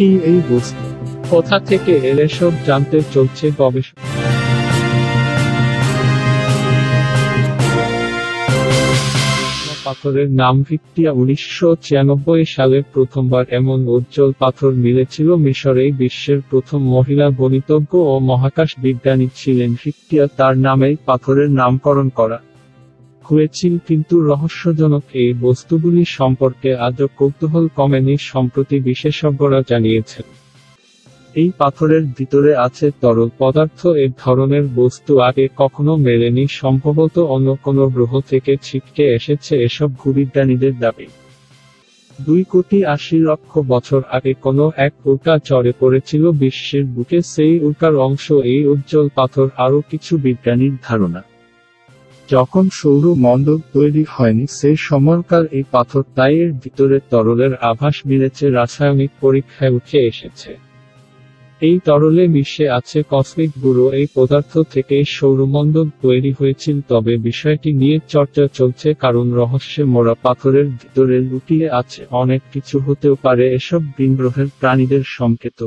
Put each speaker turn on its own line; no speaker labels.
কি এই বস্তু? কোথা থেকে এলে সব জানতে চলছে গবেষণা। পাথরের নাম ভিক্টিয়া। 1996 সালে প্রথমবার এমন উজ্জ্বল পাথর মিলেছিল মিশরেই। বিশ্বের প্রথম মহিলা গণিতজ্ঞ ও মহাকাশ বিজ্ঞানী ছিলেন ভিক্টিয়া। তার নামেই পাথরের নামকরণ করা হয়েছিল। কিন্তু রহস্যজনক এই বস্তুগুলি সম্পর্কে আজও কৌতূহল কমেনি। সম্প্রতি বিশেষজ্ঞরা জানিয়েছেন এই পাথরের ভিতরে আছে তরল পদার্থ। এ ধরনের বস্তু আগে কখনো মেলেনি। সম্ভবত অন্য কোনো গ্রহ থেকে ছিটকে এসেছে এসব ভূবিজ্ঞানীদের দাবি। 2,80,00,000 বছর আগে কোনো এক উল্কা ঝড়ে পড়েছিল বিশ্বের বুকে। সেই উল্কার অংশ এই উজ্জ্বল পাথর। আরও কিছু বিজ্ঞানীর ধারণা, যখন সৌরমণ্ডল তৈরি হয়নি সেই সময়কার এই পাথর, তাই এর ভিতরে তরলের আভাস মিলেছে। রাসায়নিক পরীক্ষায় উঠে এসেছে এই তরলে মিশে আছে কসমিক ব্যুরো। এই পদার্থ থেকেই সৌরমণ্ডল তৈরি হয়েছিল। তবে বিষয়টি নিয়ে চর্চা চলছে, কারণ রহস্যে মোড়া পাথরের ভিতরে লুকিয়ে আছে অনেক কিছু। হতেও পারে এসব ভিনগ্রহের প্রাণীদের সংকেত।